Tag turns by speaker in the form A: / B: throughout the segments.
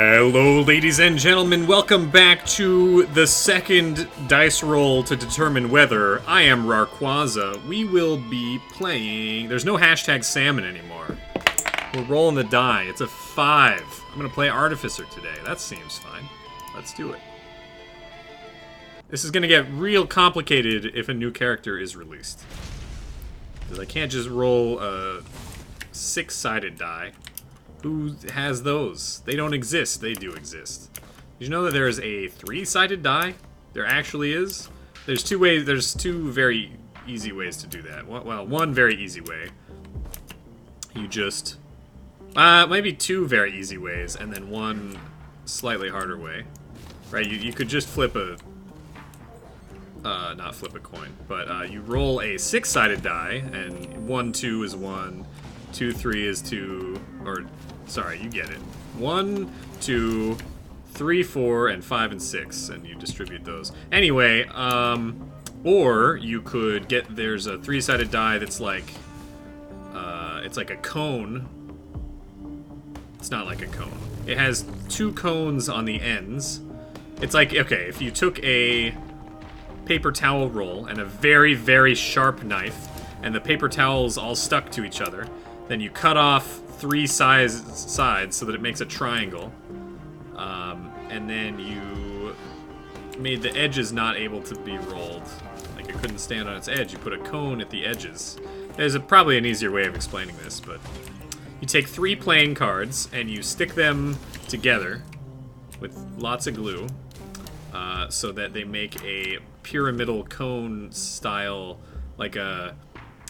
A: Hello, ladies and gentlemen. Welcome back to the second dice roll to determine whether. I am Rawrquaza. We will be playing... There's no hashtag salmon anymore. We're rolling the die. It's a 5. I'm going to play Artificer today. That seems fine. Let's do it. This is going to get real complicated if a new character is released. Because I can't just roll a 6-sided die. Who has those? They don't exist. They do exist. Did you know that there is a 3-sided die? There actually is. There's two ways. There's two very easy ways to do that. Well, one very easy way. You just... maybe two very easy ways, and then one slightly harder way. Right? You could just flip a... not flip a coin, but you roll a 6-sided die, and 1, 2 is 1, 2, 3 is 2, or... Sorry, you get it. 1, 2, 3, 4, and 5 and 6, and you distribute those. Anyway, or you could get, there's a 3-sided die that's like, it's like a cone. It's not like a cone. It has 2 cones on the ends. It's like, okay, if you took a paper towel roll and a very, very sharp knife, and the paper towels all stuck to each other, then you cut off 3 sides so that it makes a triangle, and then you made the edges not able to be rolled, like it couldn't stand on its edge. You put a cone at the edges. There's probably an easier way of explaining this, but you take 3 playing cards and you stick them together with lots of glue, so that they make a pyramidal cone style, like a,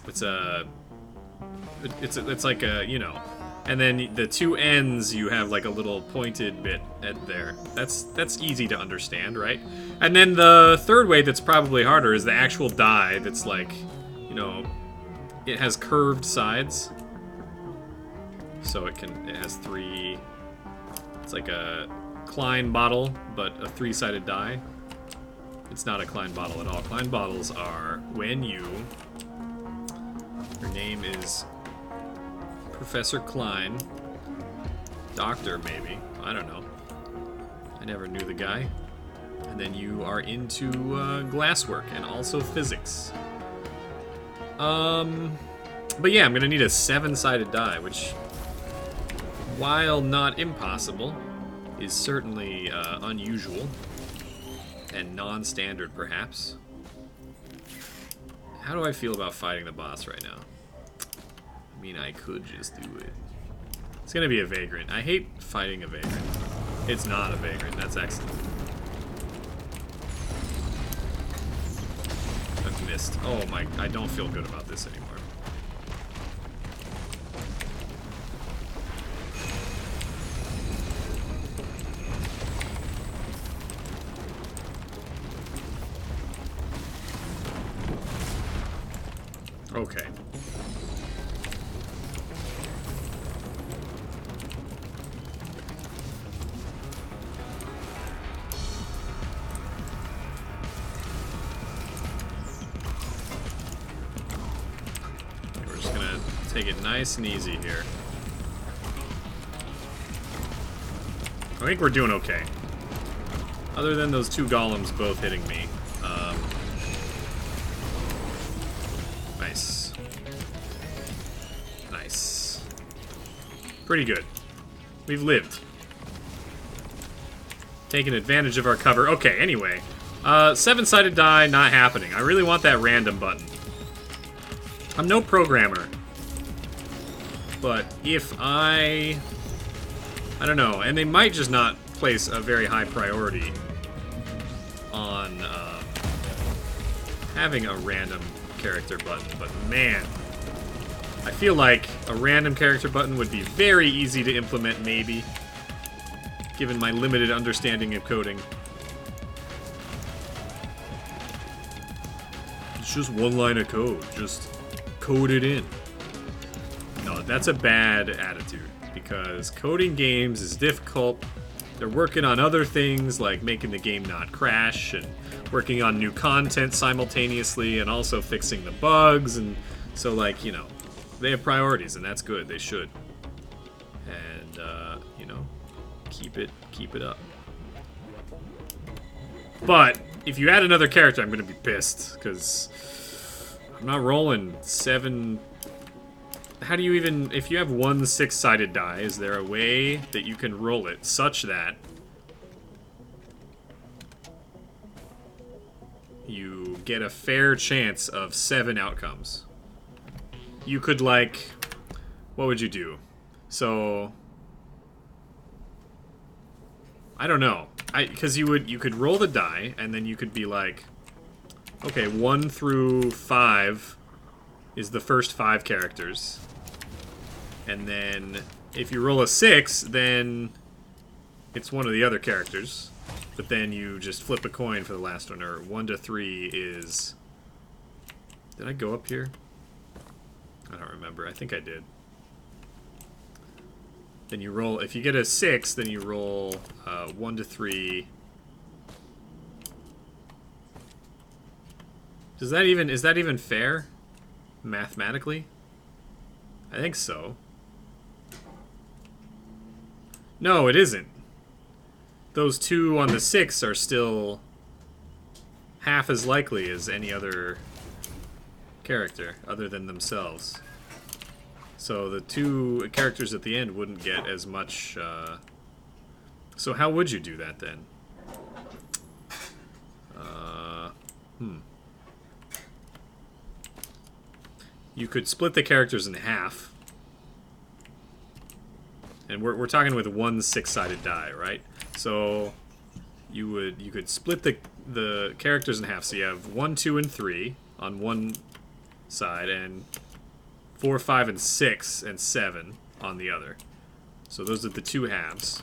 A: it's like a, you know. And then the 2 ends, you have like a little pointed bit at there. That's easy to understand, right? And then the third way that's probably harder is the actual die that's like, you know, it has curved sides. So it has 3, it's like a Klein bottle, but a 3-sided die. It's not a Klein bottle at all. Klein bottles are when your name is Professor Klein, doctor maybe, I don't know. I never knew the guy. And then you are into glasswork and also physics. But yeah, I'm gonna need a 7-sided die, which, while not impossible, is certainly unusual and non-standard perhaps. How do I feel about fighting the boss right now? I mean, I could just do it. It's gonna be a vagrant. I hate fighting a vagrant. It's not a vagrant. That's excellent. I've missed. Oh my, I don't feel good about this anymore. Okay. Take it nice and easy here. I think we're doing okay. Other than those 2 golems both hitting me. Nice. Nice. Pretty good. We've lived. Taking advantage of our cover. Okay, anyway. 7-sided die, not happening. I really want that random button. I'm no programmer. But if I don't know, and they might just not place a very high priority on having a random character button, but man, I feel like a random character button would be very easy to implement, maybe, given my limited understanding of coding. It's just 1 line of code, just code it in. No, that's a bad attitude, because coding games is difficult. They're working on other things, like making the game not crash, and working on new content simultaneously, and also fixing the bugs, and so, like, you know, they have priorities, and that's good, they should. And, you know, keep it up. But if you add another character, I'm gonna be pissed because I'm not rolling 7. How do you even, if you have one 6-sided die, is there a way that you can roll it such that you get a fair chance of 7 outcomes? You could, like, what would you do? So, I don't know. Because you could roll the die, and then you could be like, okay, 1 through 5 is the first 5 characters. And then if you roll a 6, then it's one of the other characters. But then you just flip a coin for the last one. Or 1 to 3 is... Did I go up here? I don't remember. I think I did. Then you roll... If you get a 6, then you roll 1 to 3. Is that even fair? Mathematically? I think so. No, it isn't. Those 2 on the 6 are still half as likely as any other character other than themselves. So the 2 characters at the end wouldn't get as much... So how would you do that then? You could split the characters in half. And we're talking with one 6-sided die, right? So you could split the characters in half. So you have 1, 2, and 3 on one side, and 4, 5, and 6, and 7 on the other. So those are the 2 halves.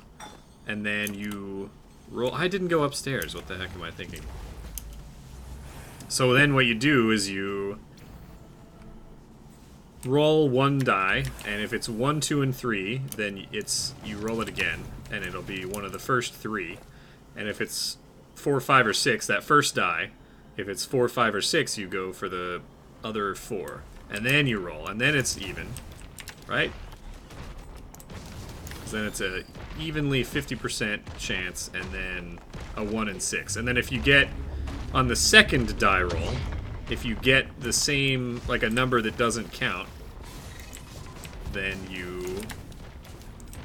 A: And then you roll... I didn't go upstairs. What the heck am I thinking? So then what you do is you roll 1 die, and if it's 1, 2, and 3, then you roll it again, and it'll be one of the first 3. And if it's 4, 5, or 6, that first die, if it's 4, 5, or 6, you go for the other 4. And then you roll, and then it's even, right? Because then it's a evenly 50% chance, and then a 1 and 6. And then if you get, on the second die roll, if you get the same, like a number that doesn't count, then you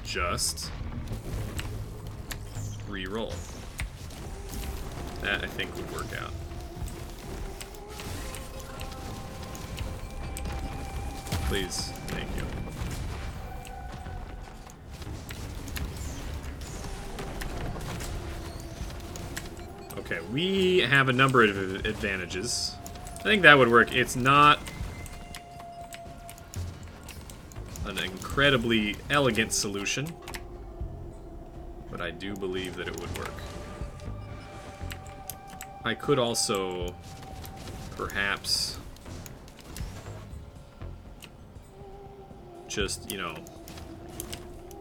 A: just re-roll. That, I think, would work out. Please, thank you. Okay, we have a number of advantages. I think that would work. It's not an incredibly elegant solution, but I do believe that it would work. I could also perhaps just, you know,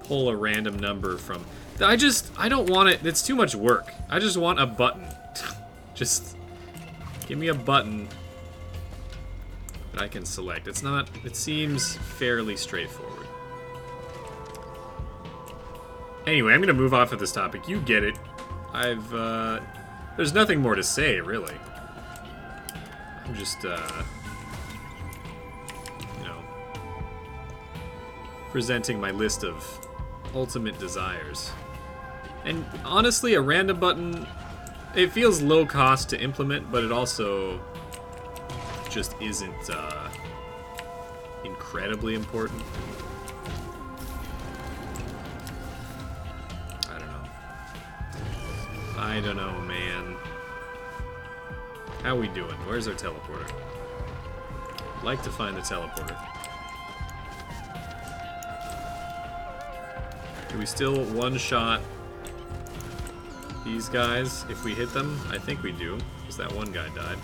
A: pull a random number from... I don't want it. It's too much work. I just want a button. Just give me a button that I can select. It's not... It seems fairly straightforward. Anyway, I'm going to move off of this topic. You get it. There's nothing more to say, really. I'm just, you know, presenting my list of ultimate desires. And honestly, a random button, it feels low cost to implement, but it also just isn't incredibly important. I don't know, man. How we doing? Where's our teleporter? I'd like to find the teleporter. Do we still one-shot these guys if we hit them? I think we do, because that one guy died.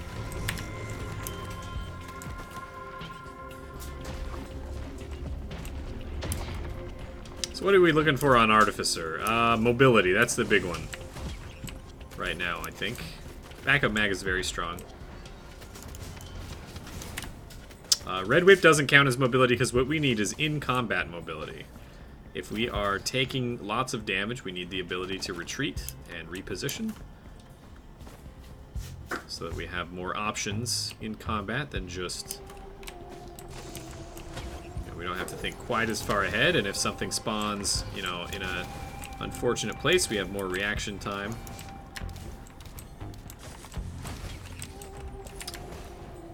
A: So what are we looking for on Artificer? Mobility, that's the big one. Right now, I think. Backup mag is very strong. Red Whip doesn't count as mobility because what we need is in-combat mobility. if we are taking lots of damage, we need the ability to retreat and reposition, so that we have more options in combat than just... we don't have to think quite as far ahead, and if something spawns, you know, in an unfortunate place, we have more reaction time.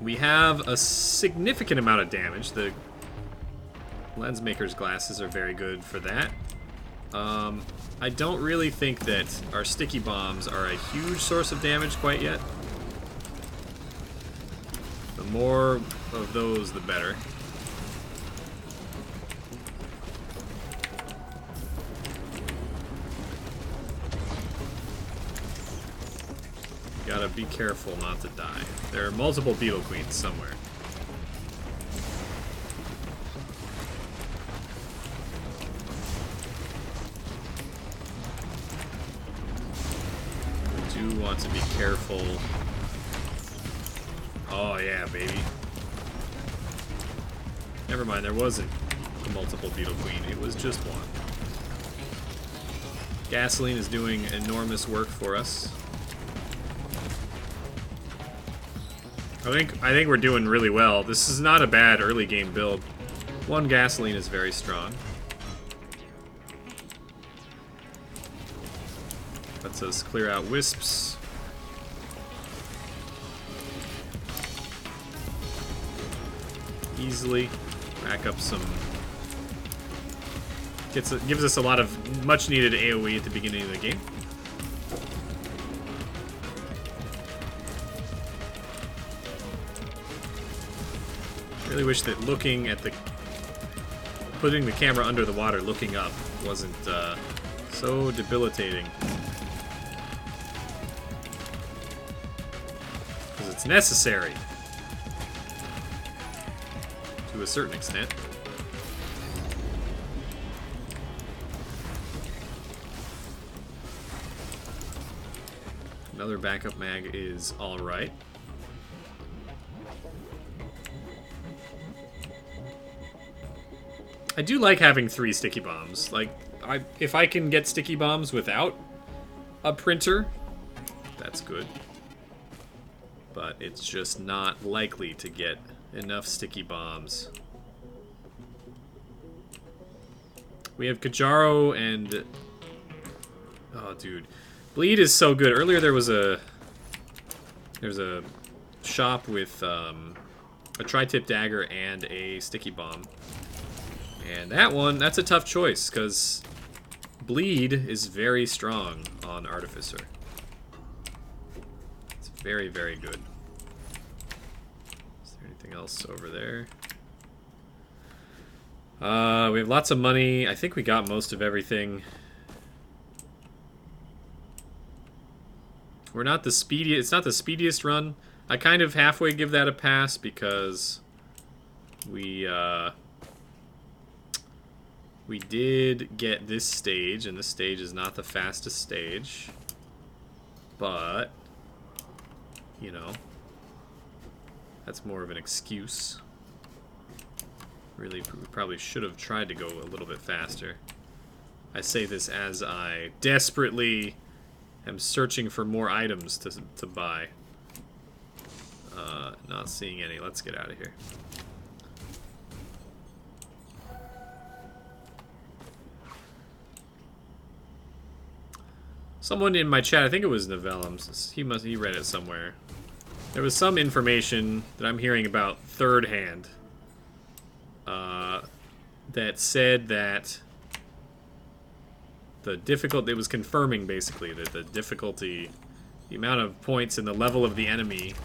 A: We have a significant amount of damage. The Lensmaker's glasses are very good for that. I don't really think that our sticky bombs are a huge source of damage quite yet. The more of those, the better. Gotta be careful not to die. There are multiple beetle queens somewhere. We do want to be careful. Oh yeah, baby. Never mind, there wasn't a multiple beetle queen. It was just one. Gasoline is doing enormous work for us. I think we're doing really well. This is not a bad early game build. One gasoline is very strong. Lets us clear out wisps. Easily. Rack up some... gives us a lot of much needed AoE at the beginning of the game. I really wish that looking at the... putting the camera under the water, looking up, wasn't so debilitating. Because it's necessary. To a certain extent. Another backup mag is alright. I do like having 3 sticky bombs. Like, if I can get sticky bombs without a printer, that's good. But it's just not likely to get enough sticky bombs. We have Kajaro and... oh, dude. Bleed is so good. Earlier there's a shop with a tri-tip dagger and a sticky bomb. And that's a tough choice, because bleed is very strong on Artificer. It's very, very good. Is there anything else over there? We have lots of money. I think we got most of everything. We're not the speediest. It's not the speediest run. I kind of halfway give that a pass because we did get this stage, and this stage is not the fastest stage. But, you know, that's more of an excuse. Really, we probably should have tried to go a little bit faster. I say this as I desperately am searching for more items to buy. Not seeing any. Let's get out of here. Someone in my chat, I think it was Novellum, he read it somewhere. There was some information that I'm hearing about third hand that said that it was confirming basically that the difficulty, the amount of points and the level of the enemy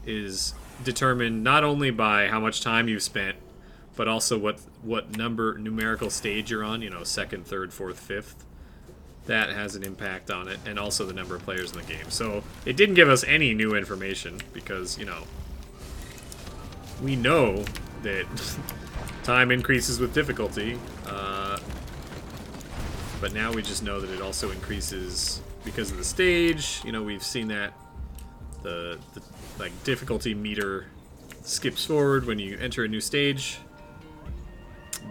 A: is determined not only by how much time you've spent, but also what numerical stage you're on, you know, 2nd, 3rd, 4th, 5th. That has an impact on it, and also the number of players in the game. So it didn't give us any new information because, you know, we know that time increases with difficulty, but now we just know that it also increases because of the stage. You know, we've seen that the like difficulty meter skips forward when you enter a new stage.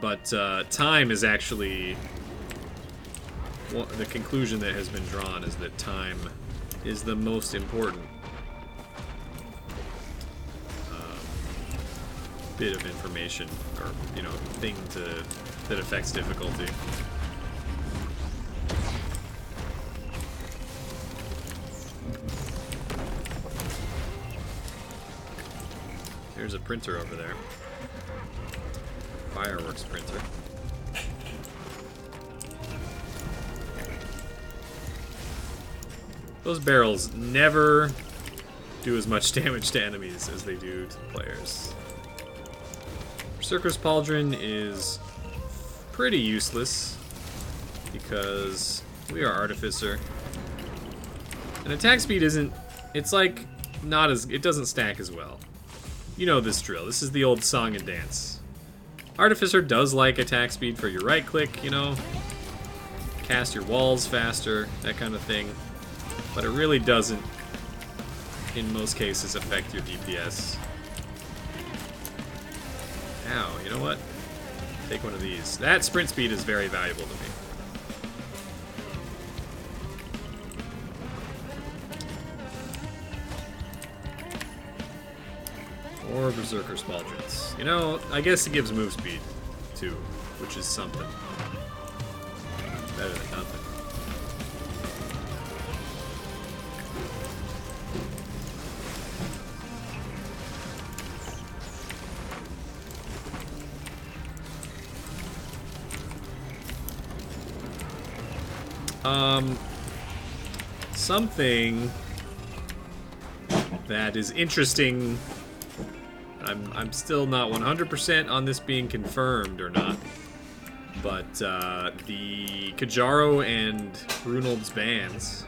A: But time is actually... Well, the conclusion that has been drawn is that time is the most important bit of information, or, you know, thing that affects difficulty. There's a printer over there. Fireworks printer. Those barrels never do as much damage to enemies as they do to the players. Berserker's Pauldron is pretty useless because we are Artificer. And attack speed isn't... It's like not as... It doesn't stack as well. You know this drill. This is the old song and dance. Artificer does like attack speed for your right click, you know. Cast your walls faster, that kind of thing. But it really doesn't, in most cases, affect your DPS. Ow, you know what? Take one of these. That sprint speed is very valuable to me. Or Berserker's Pauldrons. You know, I guess it gives move speed, too, which is something. Better than nothing. Something that is interesting. I'm still not 100% on this being confirmed or not, but the Kajaro and Runold's bands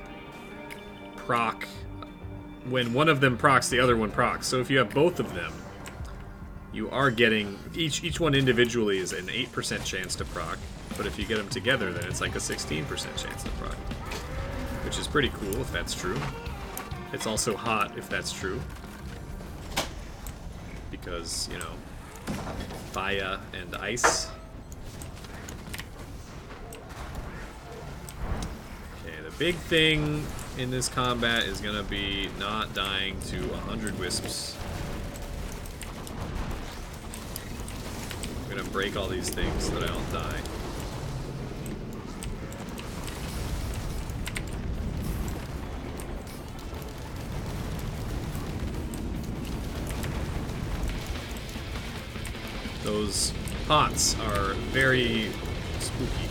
A: proc when one of them procs, the other one procs. So if you have both of them, you are getting each one individually is an 8% chance to proc, but if you get them together, then it's like a 16% chance to proc, which is pretty cool if that's true. It's also hot if that's true. Because, you know, fire and ice. Okay, the big thing in this combat is gonna be not dying to 100 wisps. I'm gonna break all these things so that I don't die. Those pots are very spooky.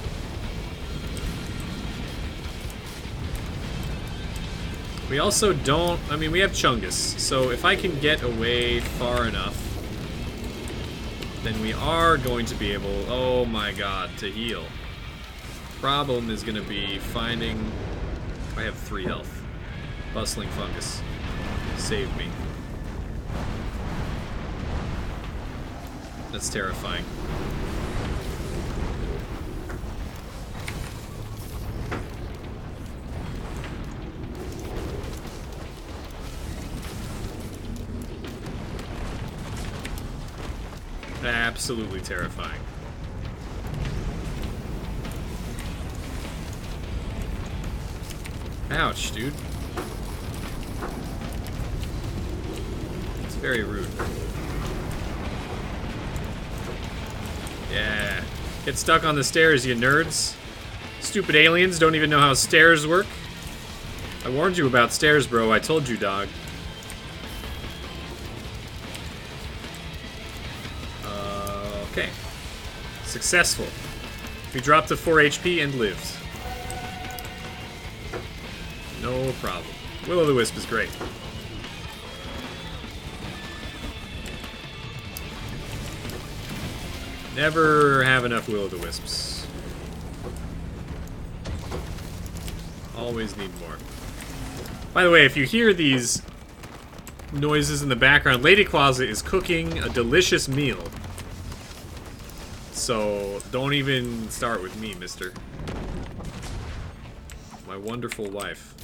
A: We also don't... I mean, we have Chungus, so if I can get away far enough, then we are going to be able, oh my god, to heal. Problem is going to be finding... I have 3 health. Bustling Fungus. Save me. That's terrifying. Absolutely terrifying. Ouch, dude. It's very rude. Yeah. Get stuck on the stairs, you nerds. Stupid aliens don't even know how stairs work. I warned you about stairs, bro. I told you, dog. Okay. Successful. We dropped to 4 HP and lived. No problem. Will-o'-the-wisp is great. Never have enough will-o'-the-wisps. Always need more. By the way, if you hear these noises in the background, Rawrquaza is cooking a delicious meal. So, don't even start with me, mister. My wonderful wife.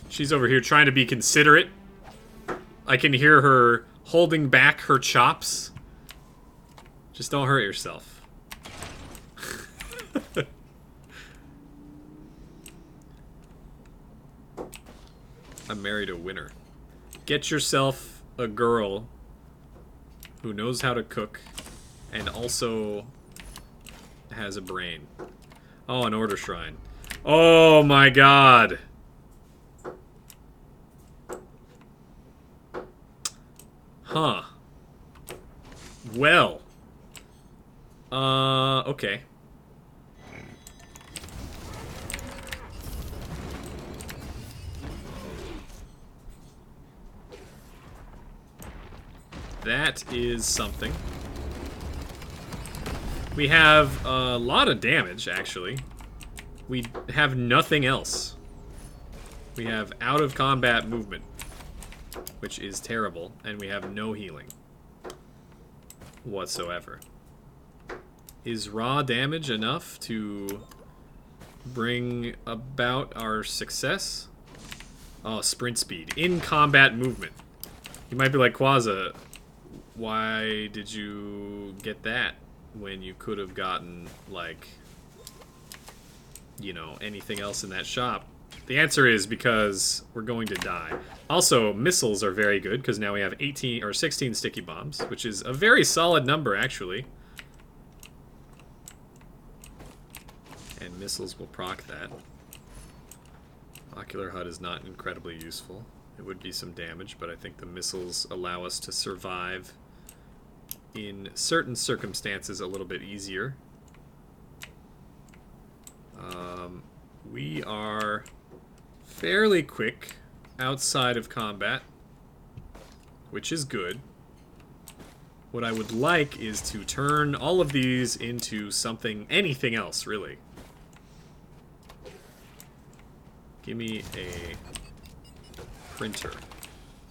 A: She's over here trying to be considerate. I can hear her holding back her chops Just don't hurt yourself. I married a winner. Get yourself a girl who knows how to cook and also has a brain. Oh, an order shrine. Oh my god. Huh. Well. Okay. That is something. We have a lot of damage, actually. We have nothing else. We have out of combat movement, which is terrible, and we have no healing whatsoever. Is raw damage enough to bring about our success? Oh, sprint speed. In combat movement. You might be like, Quaza, why did you get that when you could have gotten, like, you know, anything else in that shop? The answer is because we're going to die. Also, missiles are very good because now we have 18 or 16 sticky bombs, which is a very solid number, actually. And missiles will proc that. Ocular HUD is not incredibly useful. It would be some damage, but I think the missiles allow us to survive in certain circumstances a little bit easier. We are fairly quick outside of combat, which is good. What I would like is to turn all of these into something, anything else, really. Give me a printer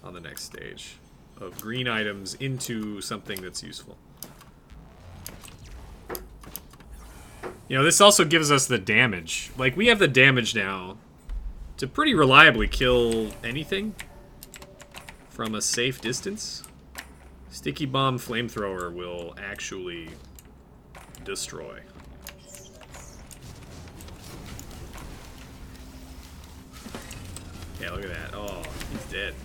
A: on the next stage of green items into something that's useful. You know, this also gives us the damage. Like, we have the damage now to pretty reliably kill anything from a safe distance. Sticky bomb flamethrower will actually destroy. Yeah, look at that. Oh, he's dead.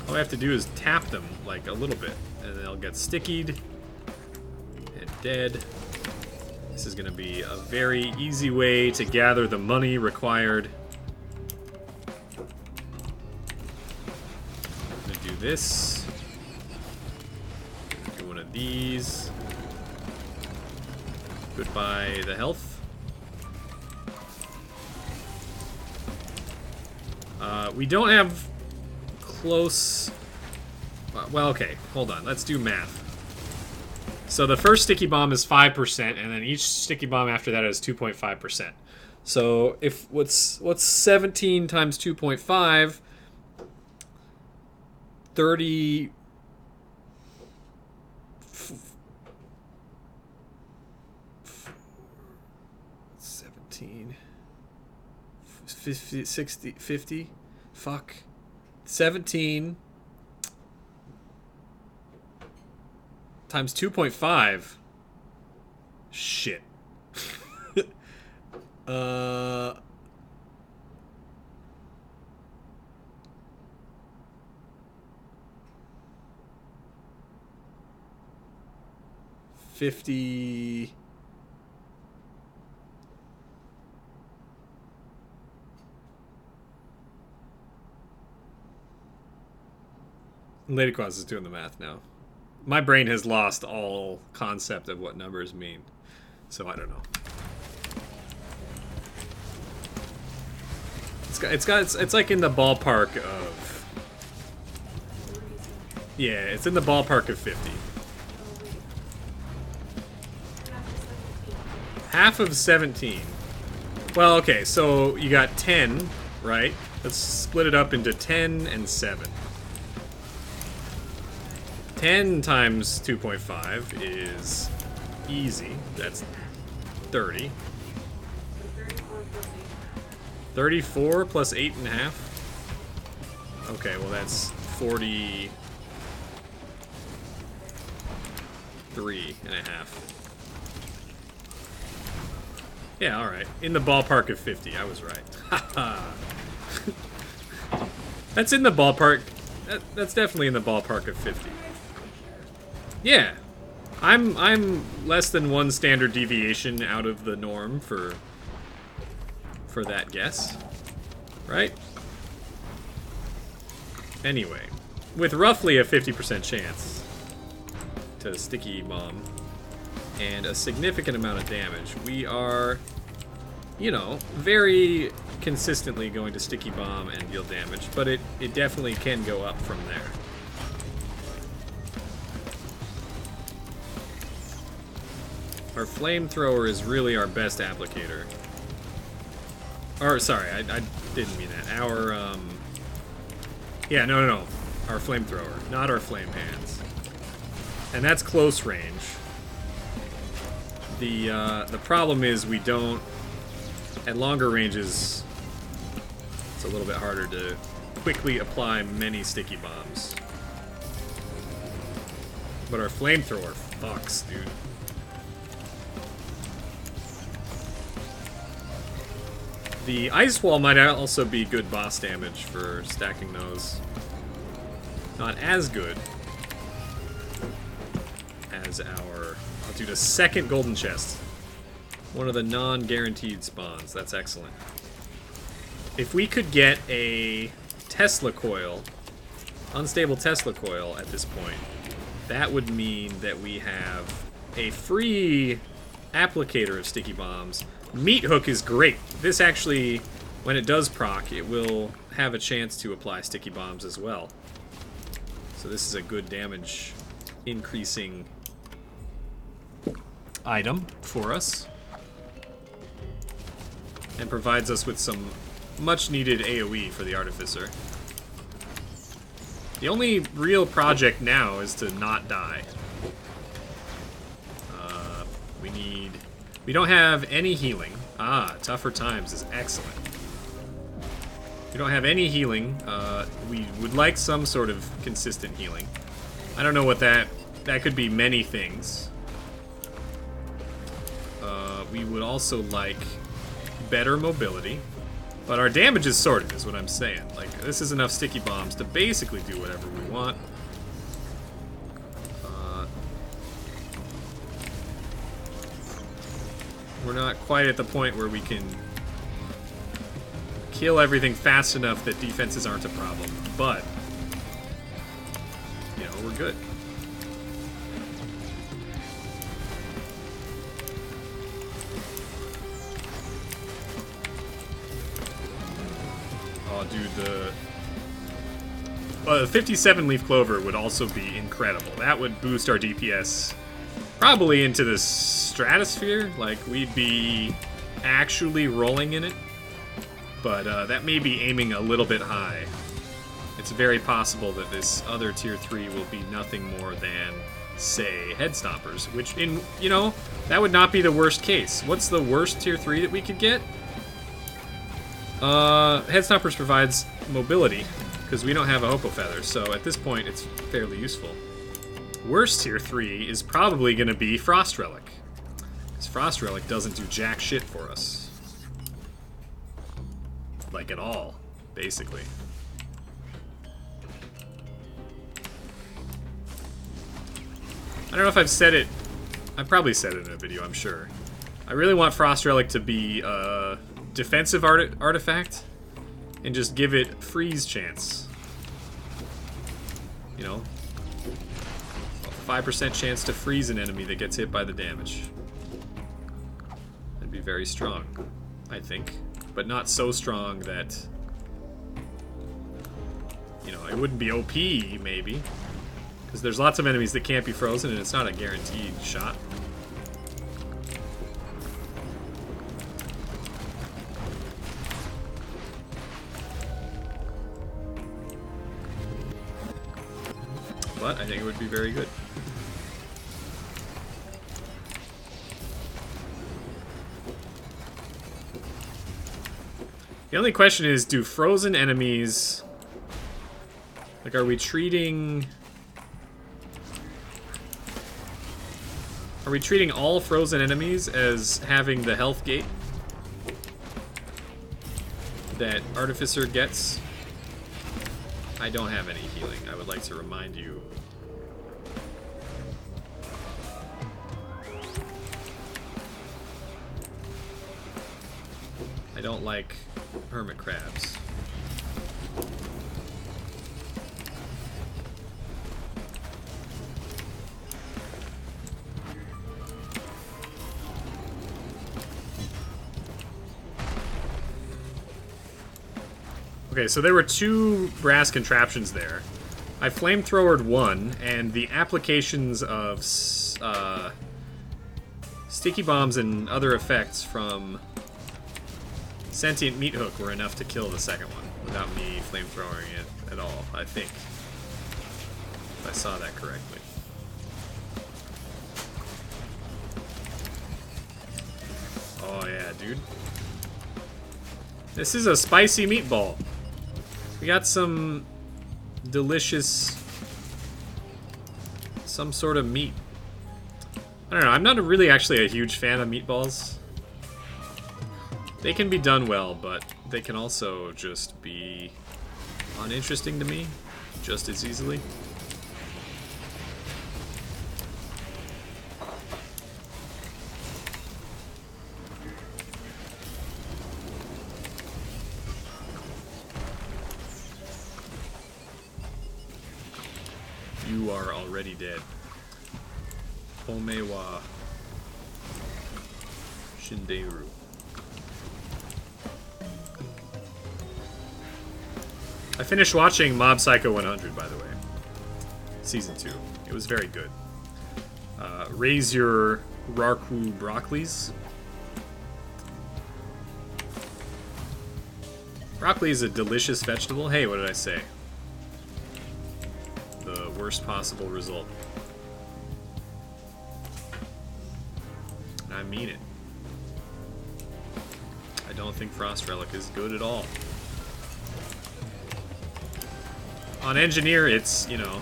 A: All I have to do is tap them, like, a little bit, and they'll get stickied and dead. This is going to be a very easy way to gather the money required. I'm going to do this. Do one of these. Goodbye the health. We don't have close... Well, okay, hold on. Let's do math. So the first sticky bomb is 5%, and then each sticky bomb after that is 2.5%. So if what's 17 times 2.5? 30... 17... 50, 60, 50... Fuck. 17 times 2.5. Shit. 50... Lady Quaz is doing the math now. My brain has lost all concept of what numbers mean, so I don't know. It's like in the ballpark of... Yeah, it's in the ballpark of 50. Half of 17. Well, okay, so you got 10, right? Let's split it up into 10 and 7. 10 times 2.5 is easy. That's 30. 34 plus 8.5. Okay, well that's 43.5. Yeah, alright. In the ballpark of 50. I was right. Haha. That's in the ballpark. That's definitely in the ballpark of 50. Yeah. I'm less than one standard deviation out of the norm for that guess. Right? Anyway, with roughly a 50% chance to sticky bomb and a significant amount of damage, we are, you know, very consistently going to sticky bomb and deal damage, but it definitely can go up from there. Our flamethrower is really our best applicator. Or, sorry, I didn't mean that. Our, yeah, no. Our flamethrower, not our flame hands. And that's close range. The problem is we don't, at longer ranges, it's a little bit harder to quickly apply many sticky bombs. But our flamethrower fucks, dude. The ice wall might also be good boss damage for stacking those. Not as good as our... I'll do the second golden chest. One of the non-guaranteed spawns. That's excellent. If we could get a Tesla coil, unstable Tesla coil at this point, that would mean that we have a free applicator of sticky bombs. Meat Hook is great. This actually, when it does proc, it will have a chance to apply sticky bombs as well. So this is a good damage increasing item for us. And provides us with some much needed AoE for the Artificer. The only real project now is to not die. We don't have any healing. Ah, Tougher Times is excellent. We don't have any healing. We would like some sort of consistent healing. I don't know what that could be many things. We would also like better mobility. But our damage is sorted, is what I'm saying. Like, this is enough sticky bombs to basically do whatever we want. We're not quite at the point where we can kill everything fast enough that defenses aren't a problem, but, you know, we're good. Oh, dude, the 57 leaf clover would also be incredible. That would boost our DPS probably into the stratosphere. Like, we'd be actually rolling in it. But that may be aiming a little bit high. It's very possible that this other tier 3 will be nothing more than, say, head stompers. Which, you know, that would not be the worst case. What's the worst tier 3 that we could get? Head stompers provides mobility, because we don't have a Hopo Feather, so at this point it's fairly useful. Worst tier 3 is probably going to be Frost Relic, because Frost Relic doesn't do jack shit for us. Like, at all, basically. I don't know if I've said it. I've probably said it in a video, I'm sure. I really want Frost Relic to be a defensive artifact and just give it freeze chance. You know? 5% chance to freeze an enemy that gets hit by the damage. That'd be very strong, I think. But not so strong that, you know, it wouldn't be OP, maybe. Because there's lots of enemies that can't be frozen, and it's not a guaranteed shot. But I think it would be very good. The only question is, do frozen enemies... The Like, are we treating... Are we treating all frozen enemies as having the health gate that Artificer gets? I don't have any healing. I would like to remind you. I don't like hermit crabs. Okay, so there were 2 brass contraptions there. I flamethrowered one, and the applications of sticky bombs and other effects from Sentient Meat Hook were enough to kill the second one without me flamethrowing it at all, I think. If I saw that correctly. Oh yeah, dude. This is a spicy meatball. We got some delicious, some sort of meat. I don't know, I'm not really actually a huge fan of meatballs. They can be done well, but they can also just be uninteresting to me, just as easily. You are already dead. Omewa Shinderu. I finished watching Mob Psycho 100, by the way. Season 2. It was very good. Raise your Rawrquaza broccolis. Broccoli is a delicious vegetable. Hey, what did I say? The worst possible result. I mean it. I don't think Frost Relic is good at all. On Engineer, it's, you know,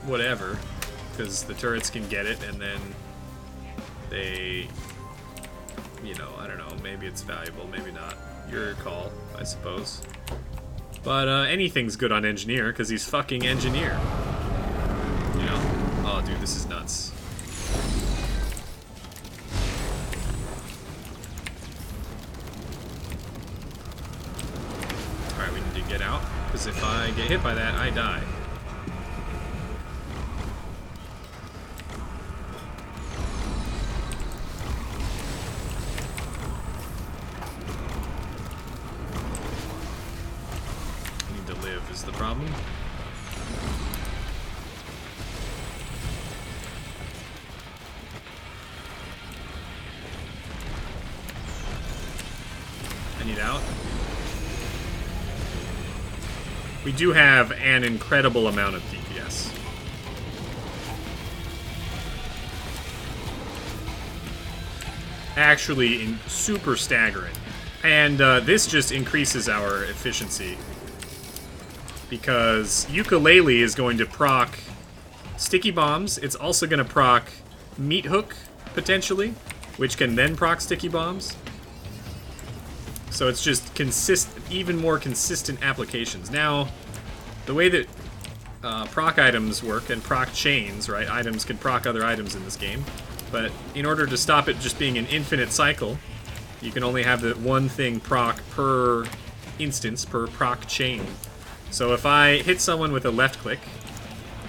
A: whatever, because the turrets can get it, and then they, you know, I don't know, maybe it's valuable, maybe not. Your call, I suppose. But anything's good on Engineer, because he's fucking Engineer. You know? Oh, dude, this is nuts. Alright, we need to get out, because if I get hit by that, I die. Is the problem. I need out. We do have an incredible amount of DPS. Actually, super staggering. And this just increases our efficiency. Because Ukulele is going to proc sticky bombs. It's also going to proc Meat Hook, potentially, which can then proc sticky bombs. So it's just even more consistent applications. Now, the way that proc items work, and proc chains, right? Items can proc other items in this game. But in order to stop it just being an infinite cycle, you can only have the one thing proc per instance, per proc chain. So if I hit someone with a left click,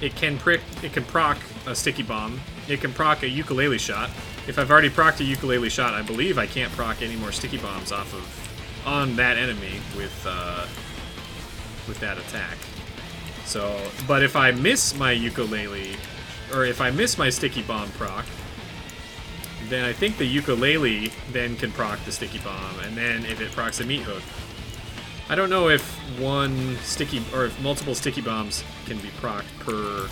A: it can proc a sticky bomb. It can proc a ukulele shot. If I've already procced a ukulele shot, I believe I can't proc any more sticky bombs on that enemy with that attack. So, but if I miss my ukulele, or if I miss my sticky bomb proc, then I think the ukulele then can proc the sticky bomb, and then if it procs a meat hook. I don't know if one sticky, or if multiple sticky bombs can be procced per...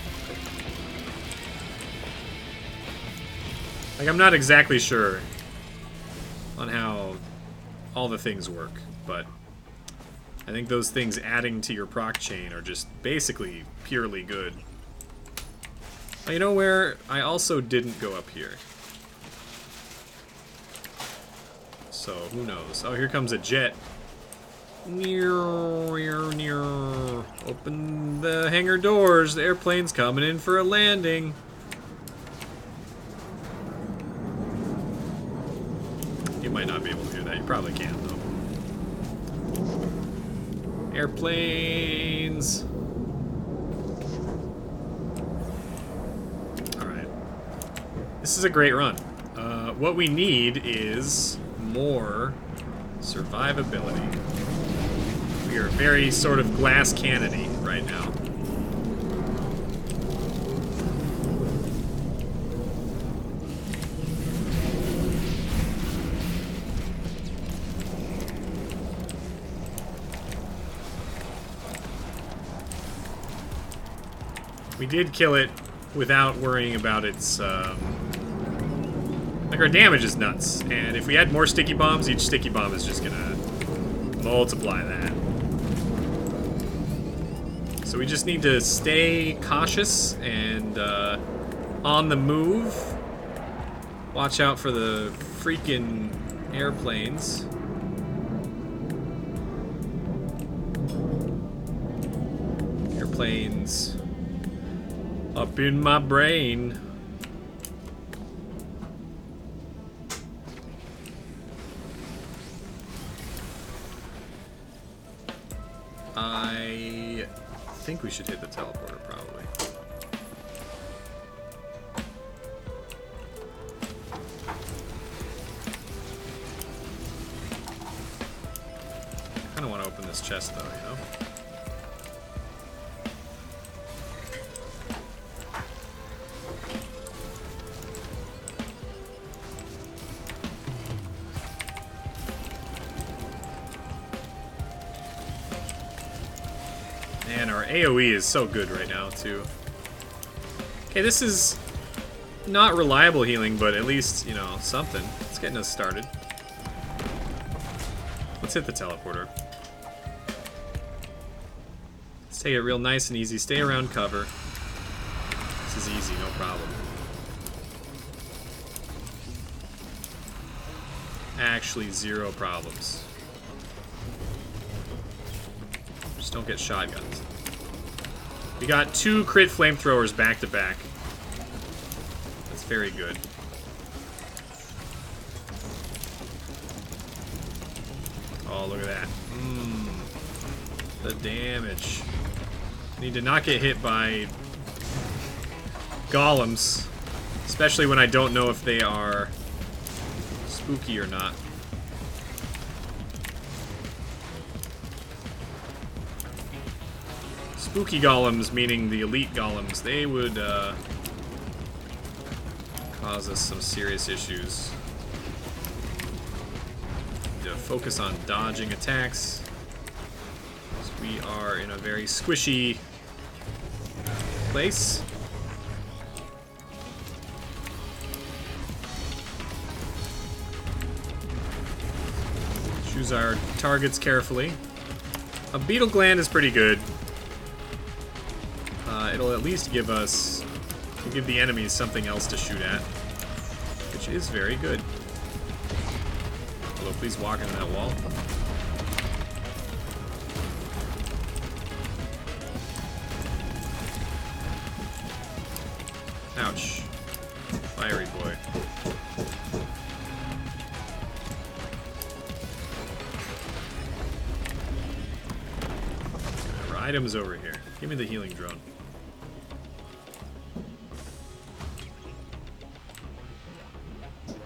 A: Like, I'm not exactly sure on how all the things work, but I think those things adding to your proc chain are just basically purely good. You know where I also didn't go up here? So, who knows? Oh, here comes a jet. Open the hangar doors. The airplane's coming in for a landing. You might not be able to do that. You probably can, though. Airplanes. Alright. This is a great run. What we need is more survivability. We are very sort of glass cannon-y right now. We did kill it without worrying about its, like, our damage is nuts. And if we had more sticky bombs, each sticky bomb is just gonna multiply that. So we just need to stay cautious and on the move. Watch out for the freaking airplanes. Airplanes up in my brain. I think we should hit the teleporter, probably. I kind of want to open this chest, though, you know? Man, our AoE is so good right now, too. Okay, this is not reliable healing, but at least, you know, something. It's getting us started. Let's hit the teleporter. Let's take it real nice and easy. Stay around cover. This is easy, no problem. Actually, zero problems. Just don't get shotguns. We got 2 crit flamethrowers back to back. That's very good. Oh, look at that. The damage. Need to not get hit by golems, especially when I don't know if they are spooky or not. Spooky golems, meaning the elite golems, they would cause us some serious issues. Need to focus on dodging attacks, because we are in a very squishy place. Choose our targets carefully. A beetle gland is pretty good. It'll at least give us, give the enemies something else to shoot at, which is very good. Although, please walk into that wall. Ouch. Fiery boy. There are items over here. Give me the healing drone.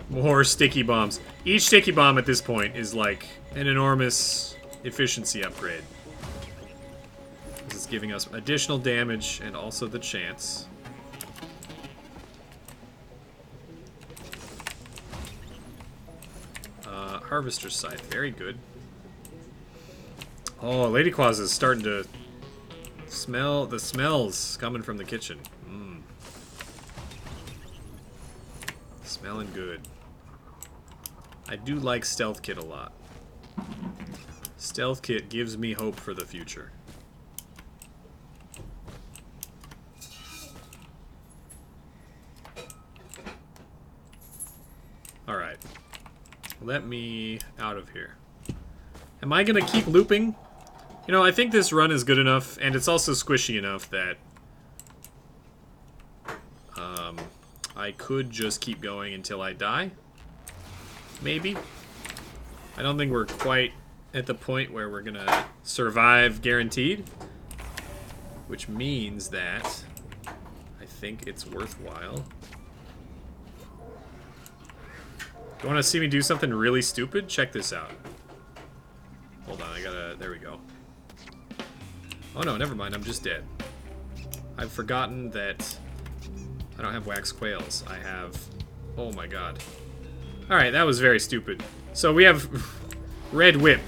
A: More sticky bombs. Each sticky bomb at this point is like an enormous efficiency upgrade. This is giving us additional damage and also the chance. Harvester's Scythe, very good. Oh, Rawrquaza is starting to smell the smells coming from the kitchen. Smelling good. I do like Stealth Kit a lot. Stealth kit gives me hope for the future. Alright. Let me out of here. Am I gonna keep looping? You know, I think this run is good enough, and it's also squishy enough that I could just keep going until I die. Maybe. I don't think we're quite at the point where we're gonna survive guaranteed, which means that I think it's worthwhile. You want to see me do something really stupid? Check this out. Hold on, I gotta... There we go. Oh no, never mind, I'm just dead. I've forgotten that I don't have wax quails. I have... Oh my god. Alright, that was very stupid. So we have red whip.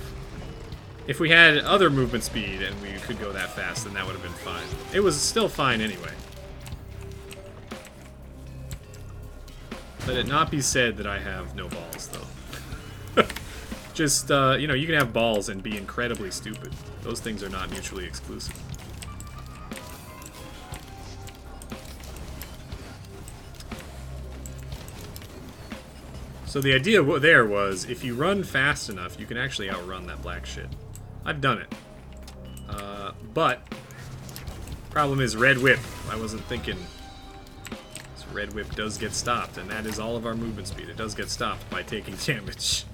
A: If we had other movement speed and we could go that fast, then that would have been fine. It was still fine anyway. Let it not be said that I have no balls, though. Just, you know, you can have balls and be incredibly stupid. Those things are not mutually exclusive. So the idea there was, if you run fast enough, you can actually outrun that black shit. I've done it. But, problem is red whip. I wasn't thinking... Red whip does get stopped, and that is all of our movement speed. It does get stopped by taking damage.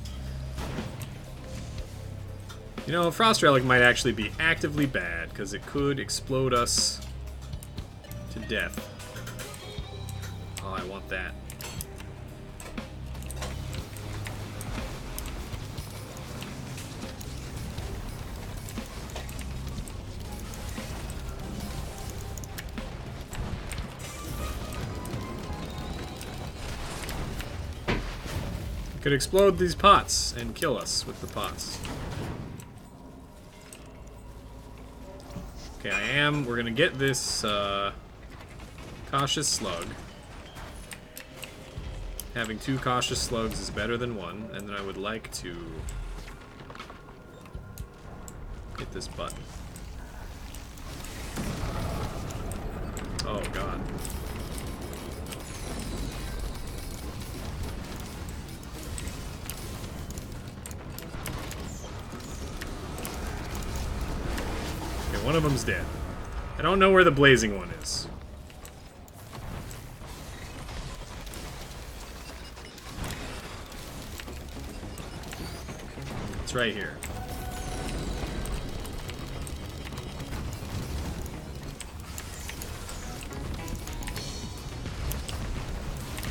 A: You know, Frost Relic might actually be actively bad, because it could explode us to death. Oh, I want that. Could explode these pots and kill us with the pots. Okay, we're gonna get this cautious slug. Having 2 cautious slugs is better than 1, and then I would like to hit this button. Oh god. One of them's dead. I don't know where the blazing one is. It's right here.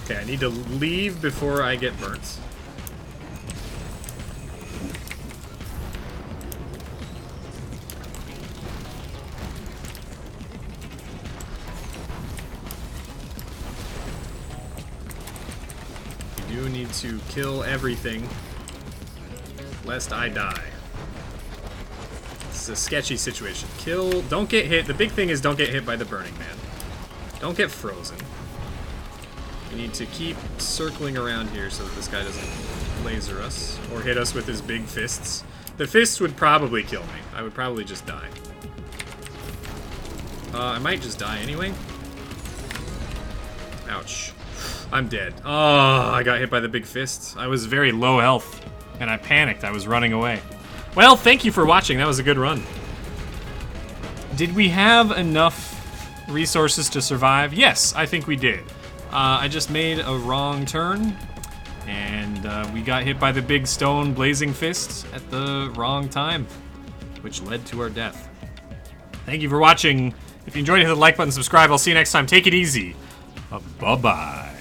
A: Okay, I need to leave before I get burnt. You need to kill everything, lest I die. This is a sketchy situation. Don't get hit. The big thing is don't get hit by the Burning Man. Don't get frozen. We need to keep circling around here so that this guy doesn't laser us or hit us with his big fists. The fists would probably kill me. I would probably just die. I might just die anyway. Ouch. I'm dead. Oh, I got hit by the big fists. I was very low health, and I panicked. I was running away. Well, thank you for watching. That was a good run. Did we have enough resources to survive? Yes, I think we did. I just made a wrong turn, and we got hit by the big stone blazing fists at the wrong time, which led to our death. Thank you for watching. If you enjoyed it, hit the like button, subscribe. I'll see you next time. Take it easy. Bye-bye.